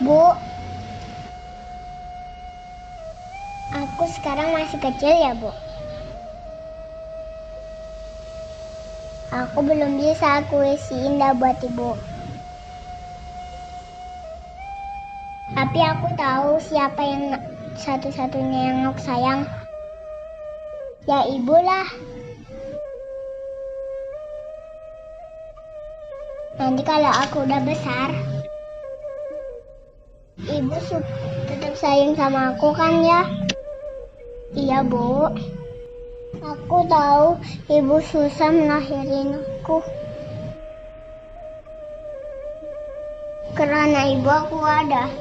Bu, aku sekarang masih kecil ya, Bu. Aku belum bisa puisi indah buat Ibu. Tapi aku tahu siapa yang satu-satunya yang aku sayang. Ya Ibu lah. Nanti kalau aku udah besar, Ibu tetap sayang sama aku kan ya? Iya, Bu. Aku tahu Ibu susah melahirin aku. Karena Ibu aku ada.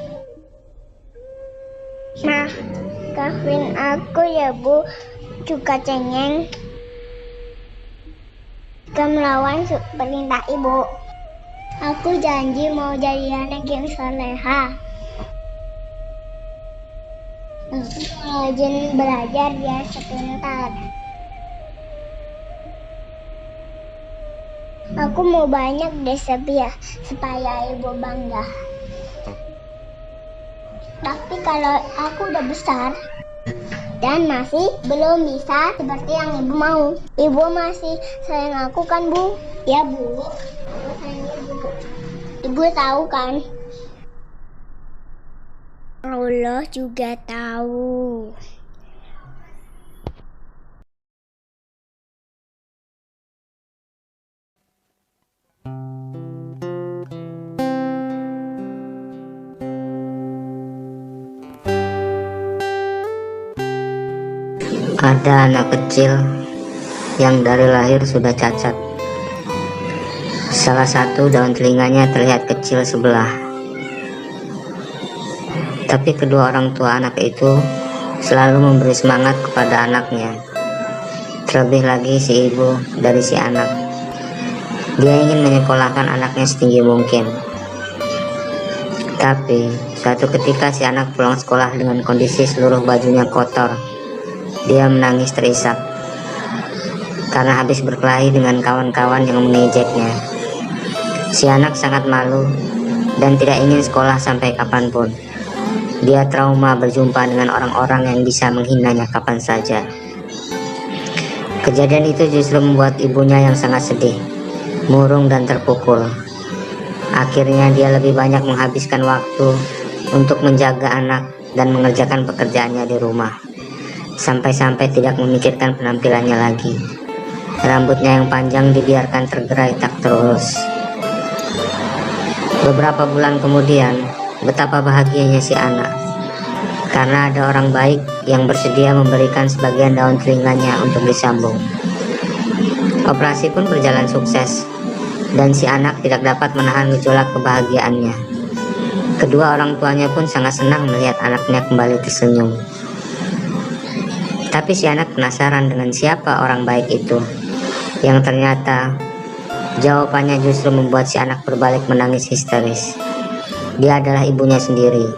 Maafin aku ya, Bu. Juga cengeng. Jika melawan perintah Ibu. Aku janji mau jadi anak yang soleha. Aku rajin belajar biar sepintar. Aku mau banyak deh supaya Ibu bangga. Tapi kalau aku udah besar dan masih belum bisa seperti yang Ibu mau, Ibu masih sayang aku kan, Bu? Ya, Bu. Aku sayang Ibu. Ibu tahu kan? Allah juga tahu. Ada anak kecil yang dari lahir sudah cacat. Salah satu daun telinganya terlihat kecil sebelah. Tapi kedua orang tua anak itu selalu memberi semangat kepada anaknya. Terlebih lagi si ibu dari si anak. Dia ingin menyekolahkan anaknya setinggi mungkin. Tapi suatu ketika si anak pulang sekolah dengan kondisi seluruh bajunya kotor. Dia menangis terisak karena habis berkelahi dengan kawan-kawan yang mengejeknya. Si anak sangat malu dan tidak ingin sekolah sampai kapanpun. Dia trauma berjumpa dengan orang-orang yang bisa menghinanya kapan saja. Kejadian itu justru membuat ibunya yang sangat sedih, murung dan terpukul. Akhirnya dia lebih banyak menghabiskan waktu untuk menjaga anak dan mengerjakan pekerjaannya di rumah. Sampai-sampai tidak memikirkan penampilannya lagi. Rambutnya yang panjang dibiarkan tergerai tak terurus. Beberapa bulan kemudian, betapa bahagianya si anak. Karena ada orang baik yang bersedia memberikan sebagian daun telinganya untuk disambung. Operasi pun berjalan sukses, dan si anak tidak dapat menahan gejolak kebahagiaannya. Kedua orang tuanya pun sangat senang melihat anaknya kembali tersenyum. Tapi si anak penasaran dengan siapa orang baik itu, yang ternyata jawabannya justru membuat si anak berbalik menangis histeris. Dia adalah ibunya sendiri,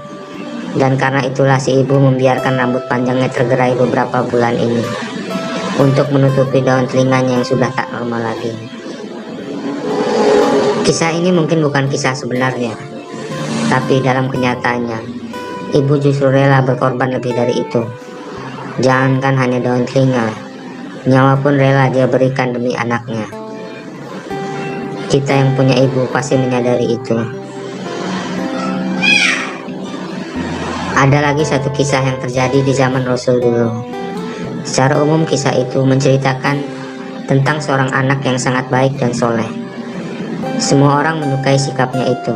dan karena itulah si ibu membiarkan rambut panjangnya tergerai beberapa bulan ini untuk menutupi daun telinganya yang sudah tak normal lagi. Kisah ini mungkin bukan kisah sebenarnya, tapi dalam kenyataannya ibu justru rela berkorban lebih dari itu. Jangankan hanya daun telinga, nyawa pun rela dia berikan demi anaknya. Kita yang punya ibu pasti menyadari itu. Ada lagi satu kisah yang terjadi di zaman Rasul dulu. Secara umum kisah itu menceritakan tentang seorang anak yang sangat baik dan soleh. Semua orang menyukai sikapnya itu.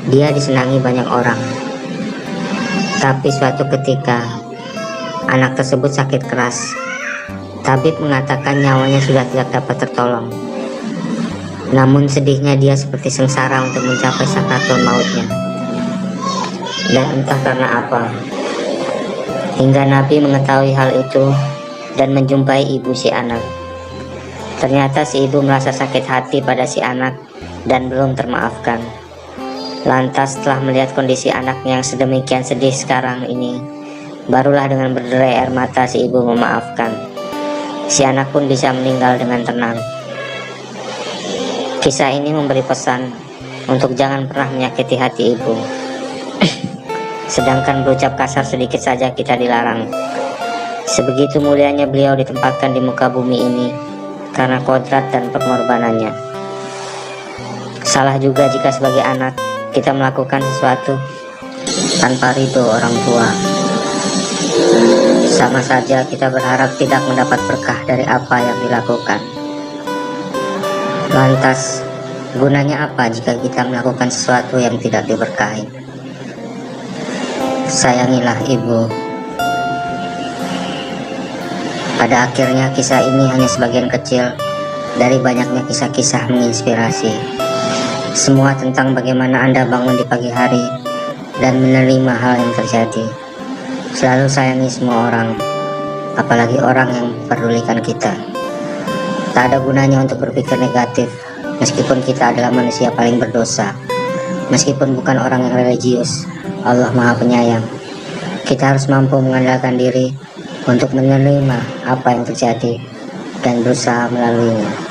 Dia disenangi banyak orang. Tapi suatu ketika anak tersebut sakit keras. Tabib mengatakan nyawanya sudah tidak dapat tertolong. Namun sedihnya dia seperti sengsara untuk mencapai sakratul mautnya. Dan entah karena apa, hingga Nabi mengetahui hal itu dan menjumpai ibu si anak. Ternyata si ibu merasa sakit hati pada si anak dan belum termaafkan. Lantas setelah melihat kondisi anaknya yang sedemikian sedih sekarang ini, barulah dengan berderai air mata si ibu memaafkan. Si anak pun bisa meninggal dengan tenang. Kisah ini memberi pesan untuk jangan pernah menyakiti hati ibu. sedangkan berucap kasar sedikit saja kita dilarang. Sebegitu mulianya beliau ditempatkan di muka bumi ini karena kodrat dan pengorbanannya. Salah juga jika sebagai anak kita melakukan sesuatu tanpa ridho orang tua. Sama saja kita berharap tidak mendapat berkah dari apa yang dilakukan. Lantas, gunanya apa jika kita melakukan sesuatu yang tidak diberkahi? Sayangilah ibu. Pada akhirnya kisah ini hanya sebagian kecil dari banyaknya kisah-kisah menginspirasi. Semua tentang bagaimana Anda bangun di pagi hari dan menerima hal yang terjadi. Selalu sayangi semua orang, apalagi orang yang memperdulikan kita. Tak ada gunanya untuk berpikir negatif, meskipun kita adalah manusia paling berdosa. Meskipun bukan orang yang religius, Allah Maha Penyayang. Kita harus mampu mengandalkan diri untuk menerima apa yang terjadi dan berusaha melaluinya.